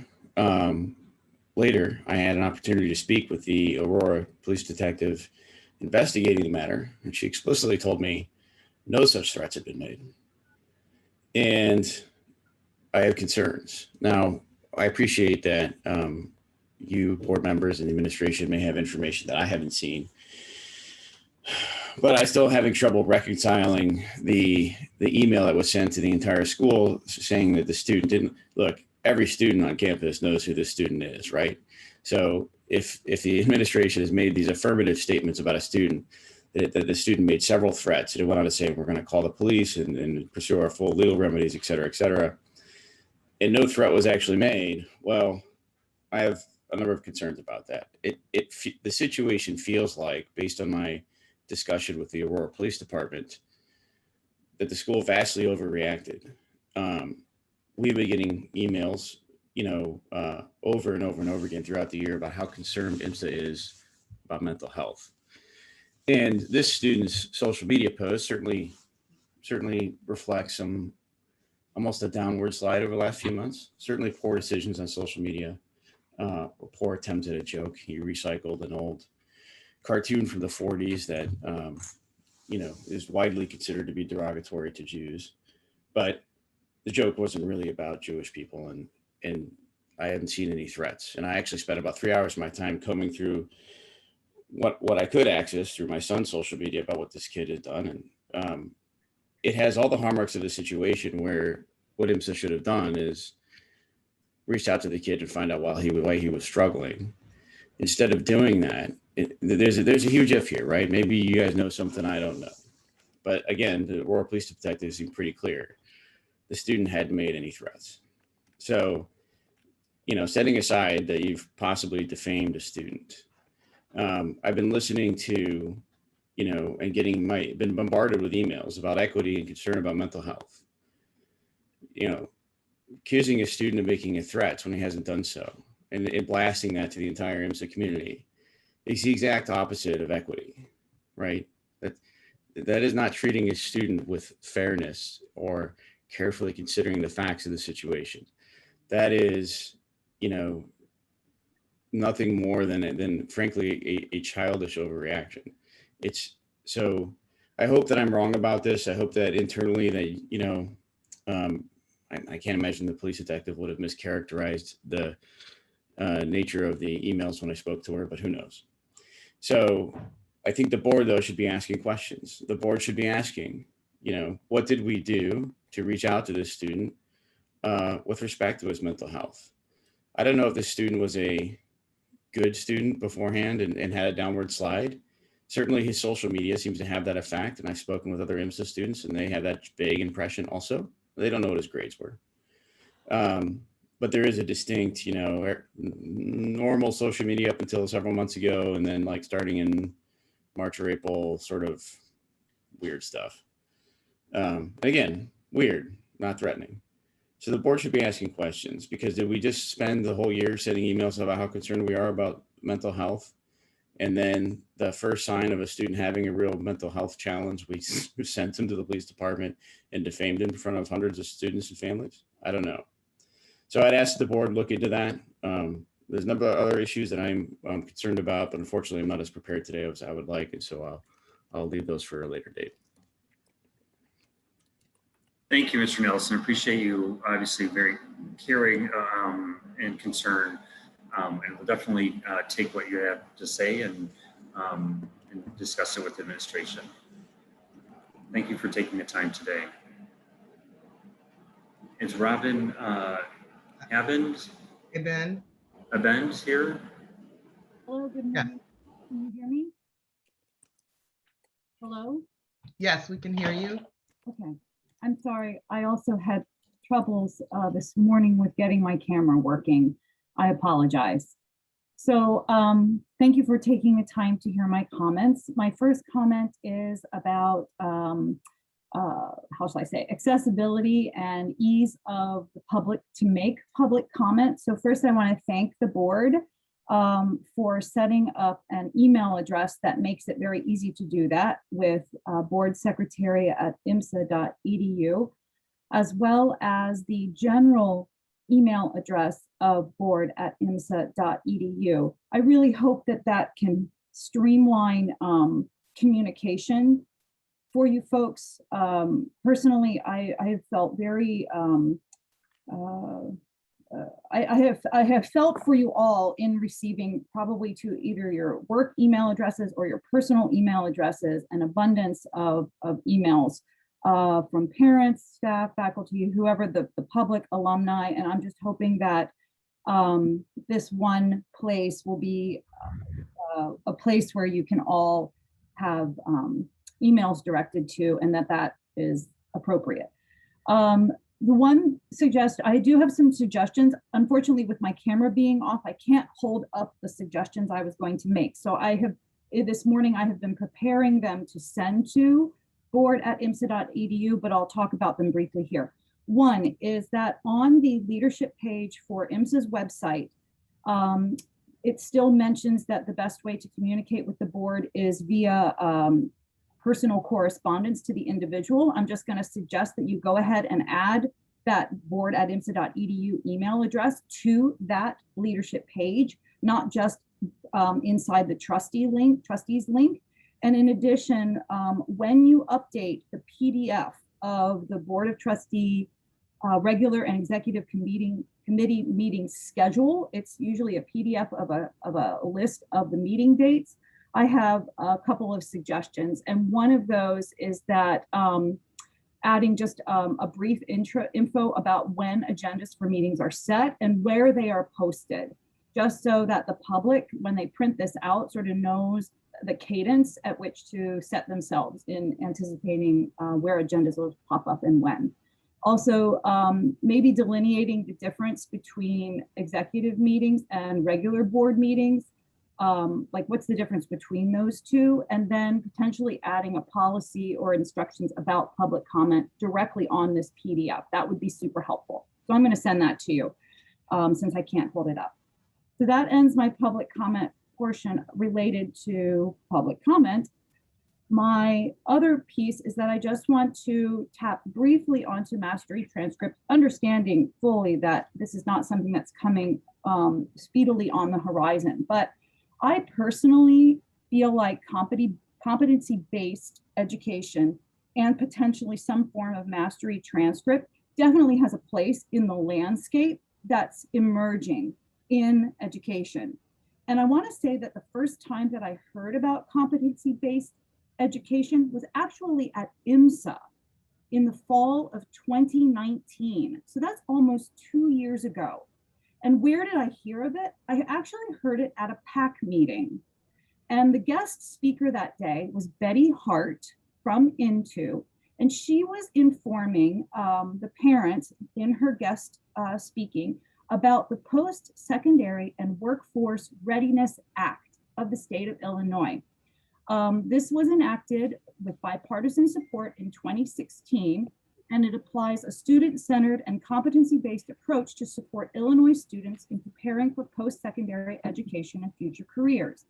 [SPEAKER 12] later I had an opportunity to speak with the Aurora police detective investigating the matter, and she explicitly told me no such threats had been made. And I have concerns. Now, I appreciate that you board members and the administration may have information that I haven't seen, but I still having trouble reconciling the email that was sent to the entire school saying that the student didn't look. Every student on campus knows who this student is, right? So if the administration has made these affirmative statements about a student, that the student made several threats, and it went on to say we're going to call the police and pursue our full legal remedies, et cetera, and no threat was actually made, well, I have a number of concerns about that. The situation feels like, based on my discussion with the Aurora Police Department, that the school vastly overreacted. We've been getting emails, over and over and over again throughout the year about how concerned Imsa is about mental health. And this student's social media post certainly reflects almost a downward slide over the last few months. Certainly poor decisions on social media, or poor attempt at a joke. He recycled an old cartoon from the 40s that is widely considered to be derogatory to Jews, but the joke wasn't really about Jewish people, and I haven't seen any threats. And I actually spent about 3 hours of my time combing through what I could access through my son's social media about what this kid had done, and it has all the hallmarks of the situation where what IMSA should have done is reached out to the kid and find out why he was struggling. Instead of doing that, there's a huge if here, right? Maybe you guys know something I don't know. But again, the Aurora Police Detective seemed pretty clear. The student hadn't made any threats. So, setting aside that you've possibly defamed a student, I've been listening to, and been bombarded with emails about equity and concern about mental health. Accusing a student of making a threat when he hasn't done so, and blasting that to the entire IMSA community is the exact opposite of equity, right? That is not treating a student with fairness or carefully considering the facts of the situation. That is, nothing more than frankly a childish overreaction. So I hope that I'm wrong about this. I hope that internally that I can't imagine the police detective would have mischaracterized the nature of the emails when I spoke to her, but who knows? So I think the board, though, should be asking questions. The board should be asking, what did we do to reach out to this student with respect to his mental health? I don't know if this student was a good student beforehand and had a downward slide. Certainly his social media seems to have that effect. And I've spoken with other IMSA students and they have that vague impression also. They don't know what his grades were. But there is a distinct, normal social media up until several months ago. And then like starting in March or April, sort of weird stuff. Again, weird, not threatening. So the board should be asking questions, because did we just spend the whole year sending emails about how concerned we are about mental health? And then the first sign of a student having a real mental health challenge, we sent them to the police department and defamed him in front of hundreds of students and families? I don't know. So I'd ask the board look into that. There's a number of other issues that I'm concerned about, but unfortunately I'm not as prepared today as I would like. And so I'll leave those for a later date.
[SPEAKER 1] Thank you, Mr. Nelson. Appreciate you obviously very caring and concerned. And we'll definitely take what you have to say and discuss it with the administration. Thank you for taking the time today. Is Robin Abend here?
[SPEAKER 13] Hello, good morning. Can you hear me? Hello?
[SPEAKER 2] Yes, we can hear you.
[SPEAKER 13] Okay. I'm sorry. I also had troubles this morning with getting my camera working. I apologize. So thank you for taking the time to hear my comments. My first comment is about, how shall I say, accessibility and ease of the public to make public comment. So first I want to thank the board for setting up an email address that makes it very easy to do that with boardsecretary@imsa.edu, as well as the general email address of board@imsa.edu. I really hope that that can streamline communication for you folks. Personally, I have felt very, I have felt for you all in receiving probably to either your work email addresses or your personal email addresses, an abundance of emails from parents, staff, faculty, whoever, the public, alumni, and I'm just hoping that this one place will be a place where you can all have emails directed to, and that is appropriate. The one I do have some suggestions. Unfortunately, with my camera being off, I can't hold up the suggestions I was going to make. So this morning I have been preparing them to send to board@imsa.edu, but I'll talk about them briefly here. One is that on the leadership page for IMSA's website, it still mentions that the best way to communicate with the board is via personal correspondence to the individual. I'm just going to suggest that you go ahead and add that board@imsa.edu email address to that leadership page, not just inside the trustees link. And in addition, when you update the PDF of the Board of Trustee regular and executive committee meeting schedule, it's usually a PDF of a list of the meeting dates. I have a couple of suggestions, and one of those is that adding just a brief info about when agendas for meetings are set and where they are posted, just so that the public, when they print this out, sort of knows the cadence at which to set themselves in anticipating where agendas will pop up and when. Also, maybe delineating the difference between executive meetings and regular board meetings. Like what's the difference between those two, and then potentially adding a policy or instructions about public comment directly on this PDF. That would be super helpful. So I'm going to send that to you since I can't hold it up. So that ends my public comment portion related to public comment. My other piece is that I just want to tap briefly onto mastery transcript, understanding fully that this is not something that's coming speedily on the horizon, but I personally feel like competency-based education and potentially some form of mastery transcript definitely has a place in the landscape that's emerging in education. And I want to say that the first time that I heard about competency-based education was actually at IMSA in the fall of 2019. So that's almost 2 years ago. And where did I hear of it? I actually heard it at a PAC meeting. And the guest speaker that day was Betty Hart from Into, and she was informing the parents in her guest speaking about the Post-Secondary and Workforce Readiness Act of the state of Illinois. This was enacted with bipartisan support in 2016, and it applies a student-centered and competency-based approach to support Illinois students in preparing for post-secondary education and future careers.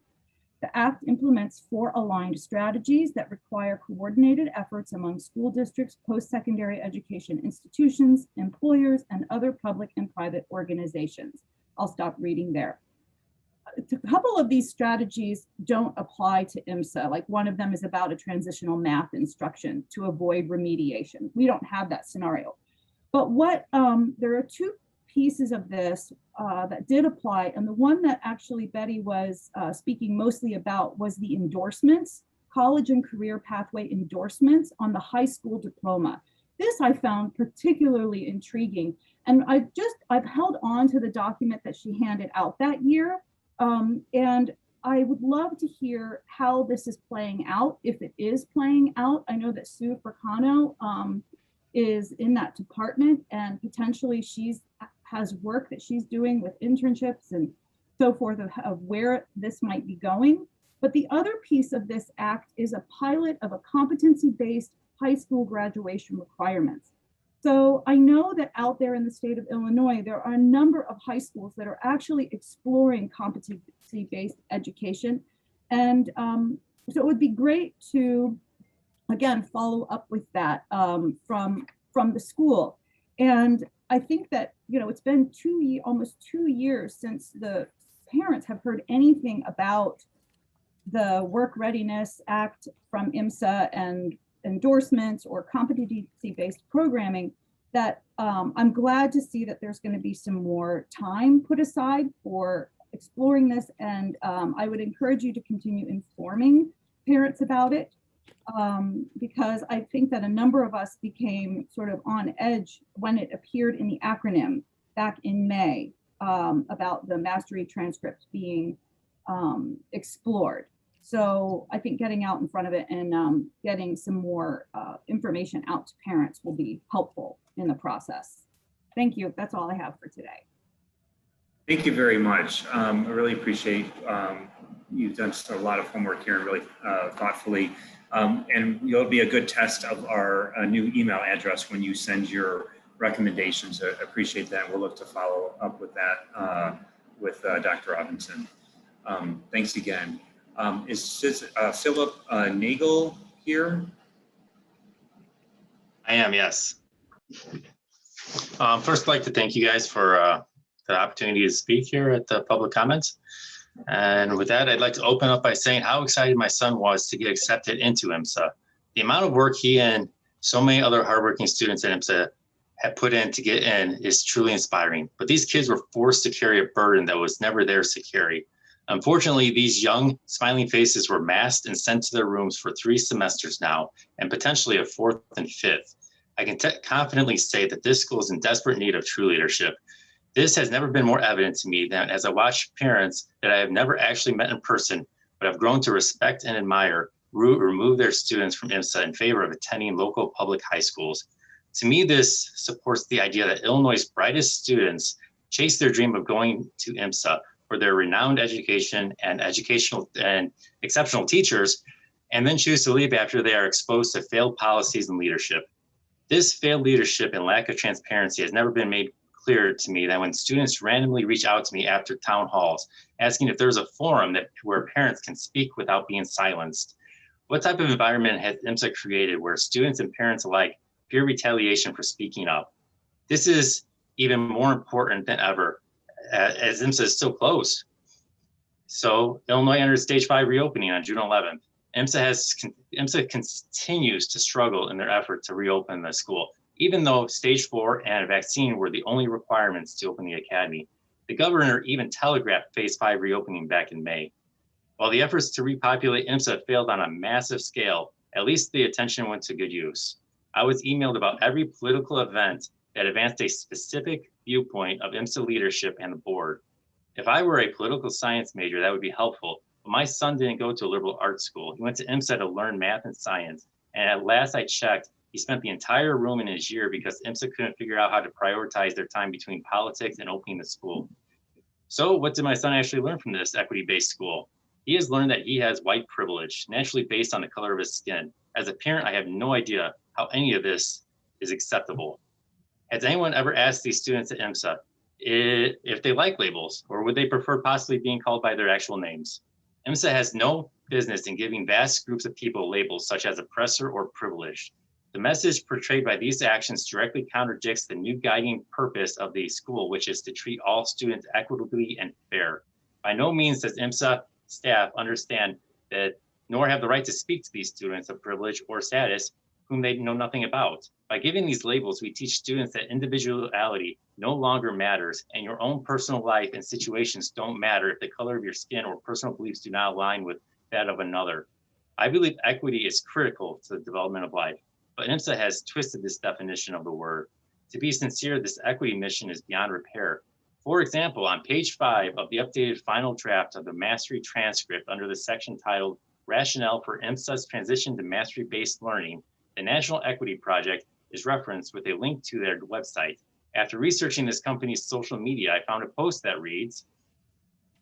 [SPEAKER 13] The Act implements 4 aligned strategies that require coordinated efforts among school districts, post-secondary education institutions, employers, and other public and private organizations. I'll stop reading there. A couple of these strategies don't apply to IMSA. Like one of them is about a transitional math instruction to avoid remediation. We don't have that scenario. But there are 2 pieces of this that did apply. And the one that actually Betty was speaking mostly about was the endorsements, college and career pathway endorsements on the high school diploma. This I found particularly intriguing. And I've held on to the document that she handed out that year. And I would love to hear how this is playing out, if it is playing out. I know that Sue Fricano is in that department, and potentially has work that she's doing with internships and so forth of where this might be going. But the other piece of this act is a pilot of a competency-based high school graduation requirements. So I know that out there in the state of Illinois, there are a number of high schools that are actually exploring competency-based education. And so it would be great to, again, follow up with that from the school. And I think that, you know, it's been almost 2 years since the parents have heard anything about the Work Readiness Act from Imsa and endorsements or competency-based programming, that I'm glad to see that there's going to be some more time put aside for exploring this. And I would encourage you to continue informing parents about it, because I think that a number of us became sort of on edge when it appeared in the acronym back in May about the mastery transcript being explored. So I think getting out in front of it and getting some more information out to parents will be helpful in the process. Thank you. That's all I have for today.
[SPEAKER 1] Thank you very much. I really appreciate you've done a lot of homework here and really thoughtfully. And you'll be a good test of our new email address when you send your recommendations. I appreciate that. We'll look to follow up with that with Dr. Robinson. Thanks again. Is Philip Nagel here?
[SPEAKER 14] I am, yes. First, I'd like to thank you guys for the opportunity to speak here at the public comments. And with that, I'd like to open up by saying how excited my son was to get accepted into Imsa. The amount of work he and so many other hardworking students at Imsa have put in to get in is truly inspiring. But these kids were forced to carry a burden that was never theirs to carry. Unfortunately, these young, smiling faces were masked and sent to their rooms for 3 semesters now, and potentially a 4th and 5th. I can confidently say that this school is in desperate need of true leadership. This has never been more evident to me than as I watch parents that I have never actually met in person, but have grown to respect and admire, remove their students from IMSA in favor of attending local public high schools. To me, this supports the idea that Illinois' brightest students chase their dream of going to IMSA for their renowned education and exceptional teachers, and then choose to leave after they are exposed to failed policies and leadership. This failed leadership and lack of transparency has never been made clear to me that when students randomly reach out to me after town halls, asking if there's a forum where parents can speak without being silenced. What type of environment has IMSA created where students and parents alike fear retaliation for speaking up? This is even more important than ever, as IMSA is still closed. So Illinois entered stage 5 reopening on June 11th. IMSA continues to struggle in their effort to reopen the school, even though stage 4 and a vaccine were the only requirements to open the academy. The governor even telegraphed phase 5 reopening back in May. While the efforts to repopulate IMSA failed on a massive scale, at least the attention went to good use. I was emailed about every political event that advanced a specific viewpoint of IMSA leadership and the board. If I were a political science major, that would be helpful, but my son didn't go to a liberal arts school. He went to IMSA to learn math and science, and at last I checked, he spent the entire room in his year because IMSA couldn't figure out how to prioritize their time between politics and opening the school. So what did my son actually learn from this equity-based school? He has learned that he has white privilege, naturally based on the color of his skin. As a parent, I have no idea how any of this is acceptable. Has anyone ever asked these students at IMSA if they like labels, or would they prefer possibly being called by their actual names? IMSA has no business in giving vast groups of people labels such as oppressor or privileged. The message portrayed by these actions directly contradicts the new guiding purpose of the school, which is to treat all students equitably and fair. By no means does IMSA staff understand that, nor have the right to speak to these students of privilege or status whom they know nothing about. By giving these labels, we teach students that individuality no longer matters, and your own personal life and situations don't matter if the color of your skin or personal beliefs do not align with that of another. I believe equity is critical to the development of life, but IMSA has twisted this definition of the word. To be sincere, this equity mission is beyond repair. For example, on page 5 of the updated final draft of the mastery transcript under the section titled Rationale for IMSA's Transition to Mastery-Based Learning, the National Equity Project is referenced with a link to their website. After researching this company's social media, I found a post that reads,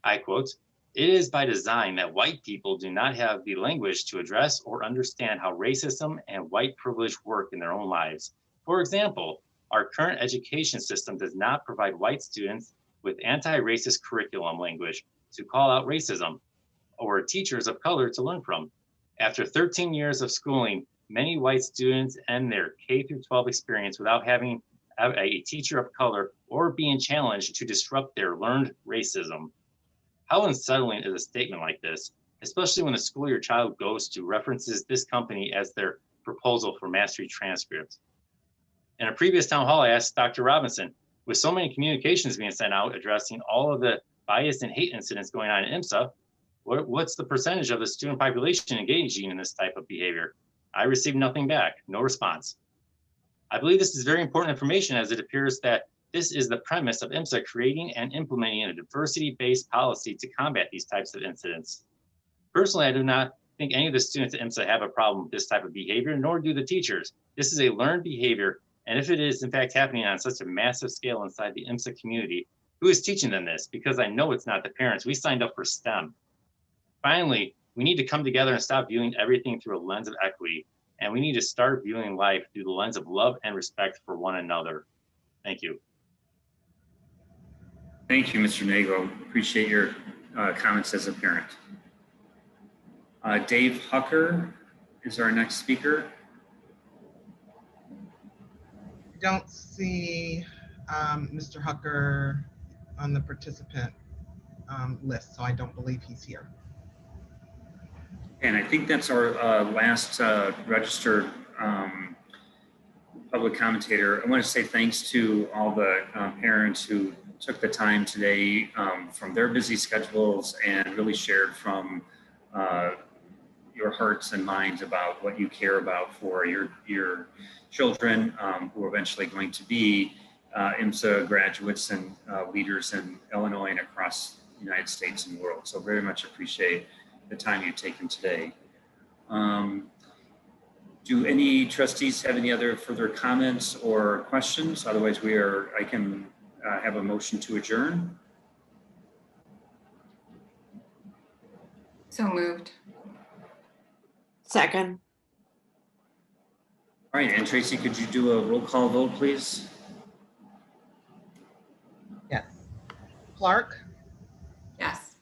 [SPEAKER 14] I quote, "It is by design that white people do not have the language to address or understand how racism and white privilege work in their own lives. For example, our current education system does not provide white students with anti-racist curriculum language to call out racism, or teachers of color to learn from. After 13 years of schooling, many white students end their K through 12 experience without having a teacher of color or being challenged to disrupt their learned racism. How unsettling is a statement like this, especially when the school your child goes to references this company as their proposal for mastery transcripts. In a previous town hall, I asked Dr. Robinson, with so many communications being sent out addressing all of the bias and hate incidents going on in IMSA, what's the percentage of the student population engaging in this type of behavior? I received nothing back, no response. I believe this is very important information, as it appears that this is the premise of IMSA creating and implementing a diversity-based policy to combat these types of incidents. Personally, I do not think any of the students at IMSA have a problem with this type of behavior, nor do the teachers. This is a learned behavior, and if it is in fact happening on such a massive scale inside the IMSA community, who is teaching them this? Because I know it's not the parents. We signed up for STEM. Finally, we need to come together and stop viewing everything through a lens of equity, and we need to start viewing life through the lens of love and respect for one another. Thank you.
[SPEAKER 1] Thank you, Mr. Nago. Appreciate your comments as a parent. Dave Hucker is our next speaker.
[SPEAKER 2] I don't see Mr. Hucker on the participant list, so I don't believe he's here.
[SPEAKER 1] And I think that's our last registered public commentator. I want to say thanks to all the parents who took the time today from their busy schedules and really shared from your hearts and minds about what you care about for your children who are eventually going to be IMSA graduates and leaders in Illinois and across the United States and the world. So very much appreciate the time you've taken today. Do any trustees have any other further comments or questions? Otherwise, I can have a motion to adjourn.
[SPEAKER 7] So moved.
[SPEAKER 9] Second.
[SPEAKER 1] All right, and Tracy, could you do a roll call vote, please?
[SPEAKER 2] Yes. Clark,
[SPEAKER 7] Yes.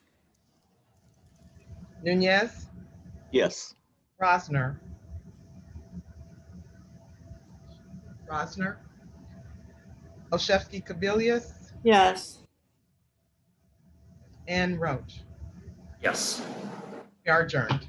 [SPEAKER 2] Nunez,
[SPEAKER 4] Yes.
[SPEAKER 2] Rosner, Olszewski-Kabilius,
[SPEAKER 9] Yes.
[SPEAKER 2] and Roach.
[SPEAKER 1] Yes.
[SPEAKER 2] We are adjourned.